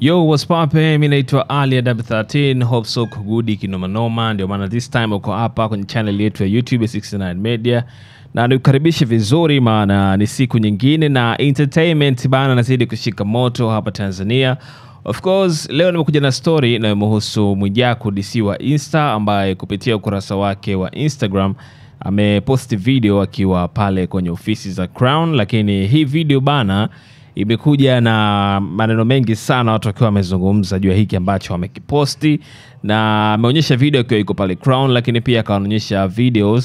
Yo, what's poppin'? Mimi naitwa Ali Adabu 13, hope so kugudi kinoma noma. Ndio maana this time uko hapa kwenye channel yetu ya YouTube 69 Media. Na nikukaribishe vizuri maana ni siku nyingine na entertainment bana nazidi kushika moto hapa Tanzania. Of course, leo nimekuja na story inayomhusu Mwijaku DC wa Insta ambaye kupitia ukurasa wake wa Instagram ameposti video akiwa pale kwenye ofisi za Crown, lakini hii video bana imekuja na maneno mengi sana, watu wakiwa wamezungumza juu ya hiki ambacho wamekiposti, na ameonyesha video akiwa iko pale Crown, lakini pia akaonyesha video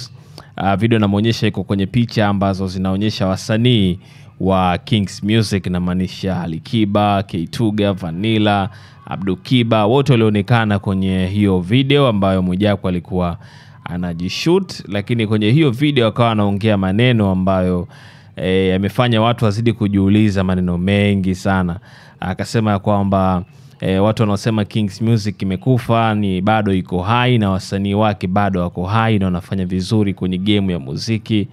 inaonyesha iko kwenye picha ambazo zinaonyesha wasanii wa Kings Music, na maanisha Alikiba, K2ga, Vanilla, Abdukiba, wote walionekana kwenye hiyo video ambayo Mwijaku alikuwa anajishoot. Lakini kwenye hiyo video akawa anaongea maneno ambayo amefanya watu wazidi kujiuliza maneno mengi sana. Akasema kwamba watu wanaosema Kings Music imekufa ni bado iko hai, na wasanii wake bado wako hai na wanafanya vizuri kwenye game ya muziki.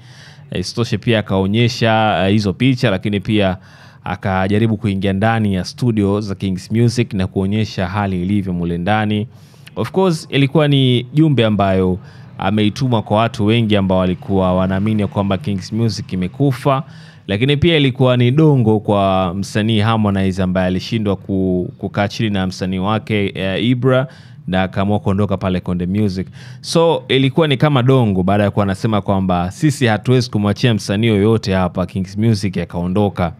Isitoshe pia akaonyesha hizo picha, lakini pia akajaribu kuingia ndani ya studio za Kings Music na kuonyesha hali ilivyo mule ndani. Of course ilikuwa ni jumbe ambayo ameituma kwa watu wengi ambao walikuwa wanaamini kwamba Kings Music imekufa, lakini pia ilikuwa ni dongo kwa msanii Harmonize ambaye alishindwa kukaa chini na msanii wake Ibra na akaamua kuondoka pale Konde Music. So ilikuwa ni kama dongo baada ya kuwa anasema kwamba sisi hatuwezi kumwachia msanii yoyote hapa Kings Music akaondoka.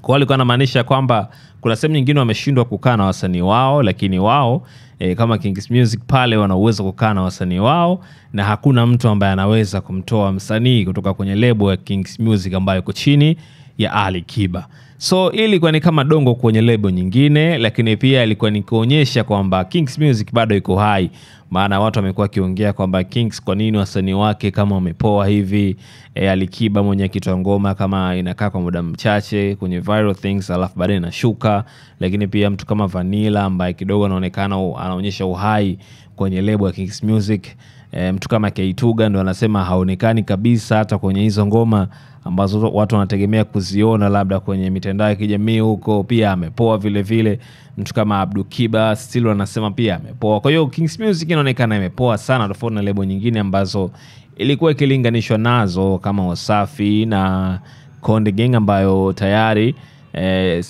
Kwa alikuwa anamaanisha kwamba kuna sehemu nyingine wameshindwa kukaa na wasanii wao, lakini wao kama Kings Music pale wana uwezo kukaa na wasanii wao, na hakuna mtu ambaye anaweza kumtoa msanii kutoka kwenye lebo ya Kings Music ambayo iko chini ya Alikiba. So ilikuwa ni kama dongo kwenye lebo nyingine, lakini pia ilikuwa ni kuonyesha kwamba Kings Music bado iko hai. Maana watu wamekuwa kiongea kwamba Kings, kwa nini wasanii wake kama wamepoa hivi? Alikiba mwenye kitu ngoma kama inakaa kwa muda mchache kwenye viral things alafu baadaye inashuka. Lakini pia mtu kama Vanilla ambaye kidogo anaonekana anaonyesha uhai kwenye lebo ya Kings Music. Mtu kama K2ga ndo anasema haonekani kabisa hata kwenye hizo ngoma ambazo watu wanategemea kuziona labda kwenye mitandao ya kijamii huko, pia amepoa vile vile. Mtu kama Abdukiba still anasema pia amepoa. Kwa hiyo Kings Music inaonekana imepoa sana tofauti na lebo nyingine ambazo ilikuwa ikilinganishwa nazo kama Wasafi na Konde Gang ambayo tayari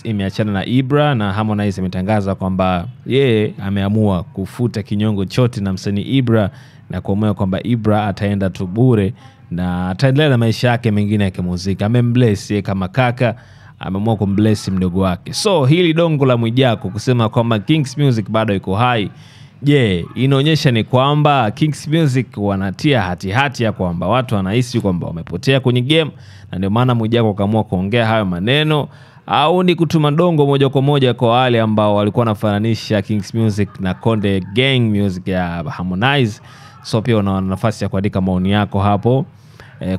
imeachana na Ibra, na Harmonize ametangaza kwamba yeye ameamua kufuta kinyongo chote na msanii Ibra na kuamua kwamba Ibra ataenda tu bure na ataendelea na maisha yake mengine ya kimuziki. Amembless yeye kama kaka, ameamua kumbless mdogo wake. So hili dongo la Mwijaku kusema kwamba Kings Music bado iko hai, inaonyesha ni kwamba Kings Music wanatia hati ya kwamba watu wanahisi kwamba wamepotea kwenye game, na ndio maana Mwijaku akaamua kuongea hayo maneno, au ni kutuma dongo moja kwa moja kwa wale ambao walikuwa wanafananisha Kings Music na Konde Gang Music ya Harmonize. So pia una nafasi ya kuandika maoni yako hapo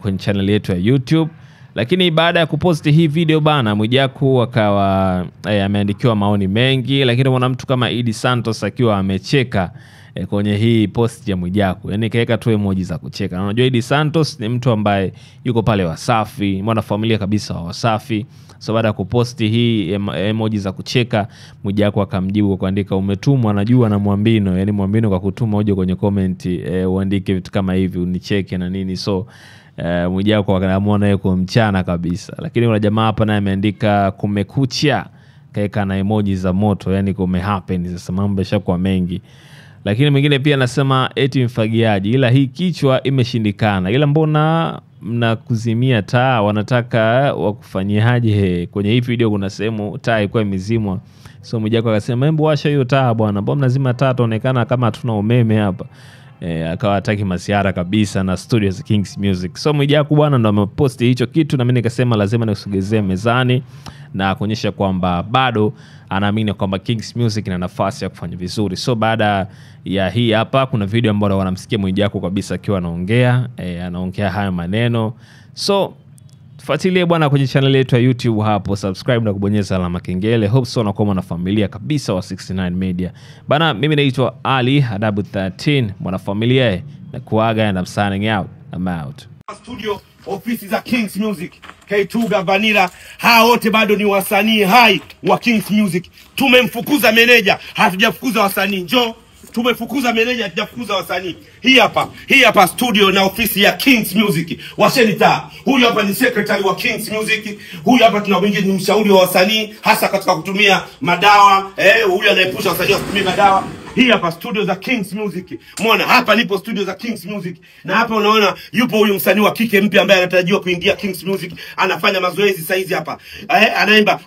kwenye channel yetu ya YouTube. Lakini baada ya kuposti hii video bana, Mwijaku akawa ameandikiwa maoni mengi, lakini kuna mtu kama Idi Santos akiwa amecheka kwenye hii post ya Mwijaku. Yaani kaeka tu emoji za kucheka. Na unajua Idi Santos ni mtu ambaye yuko pale Wasafi, mwana familia kabisa wa Wasafi. So baada ya kuposti hii emoji za kucheka, Mwijaku akamjibu kwa kuandika umetumwa najua na Mwambino. Yaani Mwambino kwa kutuma hoja kwenye comment uandike vitu kama hivi unicheke na nini. So Mwijaku akaamua naye kwa mchana kabisa. Lakini kuna jamaa hapa naye ameandika kumekucha, kaeka na emoji za moto, yani kumehappen. Sasa mambo yashakuwa mengi. Lakini mwingine pia anasema eti mfagiaji, ila hii kichwa imeshindikana, ila mbona mnakuzimia taa, wanataka wakufanyiaje? Kwenye hii video kuna sehemu taa ilikuwa imezimwa. So Mwijaku akasema hebu washa hiyo taa bwana, mbona mnazima taa, tuonekana kama hatuna umeme hapa. Akawa hataki masiara kabisa na studio za Kings Music. So Mwijaku bwana ndo ameposti hicho kitu, na mimi nikasema lazima nikusogezee mezani na kuonyesha kwamba bado anaamini kwamba Kings Music ina nafasi ya kufanya vizuri. So baada ya hii hapa kuna video ambayo wanamsikia Mwijaku kabisa akiwa anaongea hayo maneno. So fuatilie bwana kwenye channel yetu ya YouTube hapo, subscribe na kubonyeza alama kengele. Hope so unakuwa na familia kabisa wa 69 Media. Bana, mimi naitwa Ali Adabu 13, mwana familia na kuaga, and I'm signing out. I'm out. Studio ofisi za Kings Music, K2 Vanilla, hawa wote bado ni wasanii hai wa Kings Music. Tumemfukuza meneja, hatujafukuza wasanii. Njoo, tumefukuza meneja, hatujafukuza wasanii. Hii hapa studio na ofisi ya Kings Music. Washeni taa. Huyu hapa ni secretary wa Kings Music. Huyu hapa tunamwingia ni mshauri wa wasanii hasa katika kutumia madawa. Huyu anaepusha wasanii wasitumie madawa. Hii hapa studio za Kings Music. Muona hapa nipo studio za Kings Music. Na hapa unaona yupo huyu msanii wa kike mpya ambaye anatarajiwa kuingia Kings Music. Anafanya mazoezi saizi hapa. Anaimba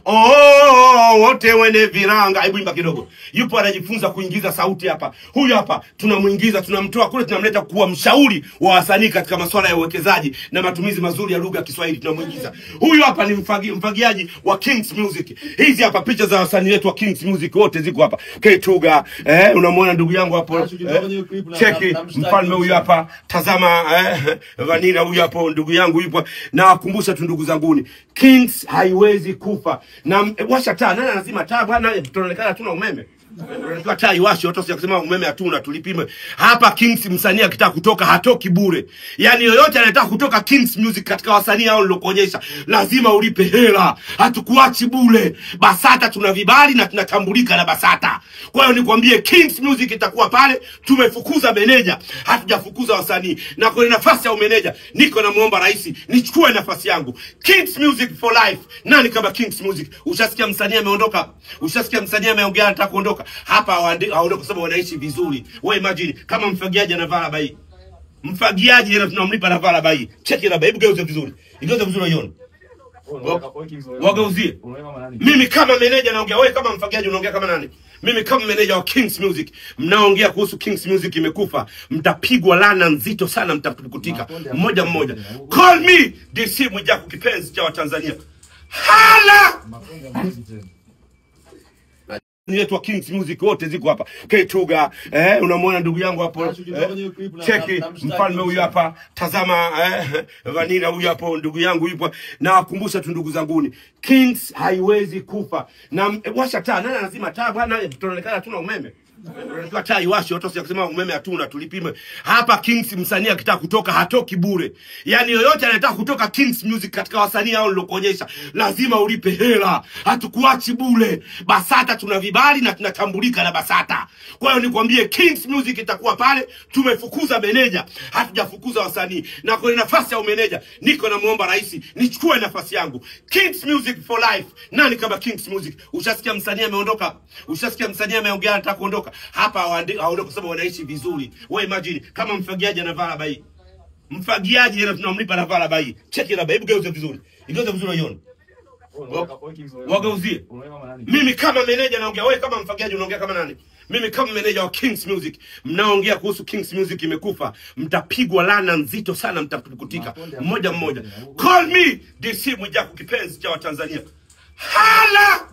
wote wene viranga. Hebu imba kidogo. Yupo anajifunza kuingiza sauti hapa. Huyu hapa tunamuingiza, tunamtoa kule, tunamleta kuwa mshauri wa wasanii katika masuala ya uwekezaji na matumizi mazuri ya lugha ya Kiswahili. Tunamuingiza. Huyu hapa ni mfagiaji wa Kings Music. Hizi hapa picha za wasanii wetu wa Kings Music wote ziko hapa. K2, unamwona ndugu yangu hapo, cheki mfalme huyu hapa, tazama Vanilla huyu hapo, ndugu yangu yupo. Na wakumbusha tu ndugu zanguni, Kings haiwezi kufa. Na washa taa, nani anazima taa bwana? Tunaonekana hatuna umeme. Unajua taa iwashe, watu wasisema umeme hatuna, tulipime. Hapa Kings msanii akitaka kutoka hatoki bure. Yaani yoyote anataka kutoka Kings Music katika wasanii hao nilokuonyesha, lazima ulipe hela. Hatukuachi bure. Basata tuna vibali na tunatambulika na Basata. Kwa hiyo nikwambie Kings Music itakuwa pale. Tumefukuza meneja, hatujafukuza wasanii. Na kwa nafasi ya umeneja niko na muomba rais nichukue nafasi yangu. Kings Music for life. Nani kama Kings Music? Ushasikia msanii ameondoka? Ushasikia msanii ameongea anataka kuondoka? Hapa hawaondoka kwa sababu wanaishi vizuri. Wewe imagine kama mfagiaji anavaa labai. Mfagiaji yeye tunamlipa anavaa labai. Cheki labai, hebu geuza vizuri. Igeuza vizuri uione. Wageuzie. Mimi kama meneja naongea, wewe kama mfagiaji unaongea kama nani? Mimi kama meneja wa Kings Music, mnaongea kuhusu Kings Music imekufa, mtapigwa lana nzito sana, mtakutika mmoja mmoja. Call me DC Mwijaku, kipenzi cha Watanzania. Hala! Yetu wa Kings Music wote ziko hapa. K2, unamwona ndugu yangu hapo, cheki mfalme huyu hapa, tazama Vanilla huyu hapo, ndugu yangu yupo. Na wakumbusha tu ndugu zanguni, Kings haiwezi kufa. Na washa taa, nani anazima taa bwana? Tunaonekana hatuna umeme. Unajua taa iwashe, watu wasisema umeme hatuna, tulipime. Hapa Kings msanii akitaka kutoka hatoki bure. Yaani yoyote anataka kutoka Kings Music katika wasanii hao nilokuonyesha, lazima ulipe hela. Hatukuachi bure. Basata tuna vibali na tunatambulika na Basata. Kwa hiyo nikwambie Kings Music itakuwa pale. Tumefukuza meneja, hatujafukuza wasanii. Na kwa nafasi ya umeneja niko na muomba rais nichukue nafasi yangu. Kings Music for life. Nani kama Kings Music? Ushasikia msanii ameondoka? Ushasikia msanii ameongea anataka kuondoka? Hapa hawaondoka kwa sababu wanaishi vizuri. Wewe imagine kama mfagiaji anavaa labai. Mfagiaji yeye tunamlipa anavaa labai. Cheki labai, hebu geuza vizuri. Igeuza vizuri uione. Wageuzie. Mimi kama meneja naongea, wewe kama mfagiaji unaongea kama nani? Mimi kama meneja wa Kings Music, mnaongea kuhusu Kings Music imekufa, mtapigwa lana nzito sana, mtakutika mmoja mmoja. Call me DC Mwijaku, kipenzi cha Watanzania. Hala!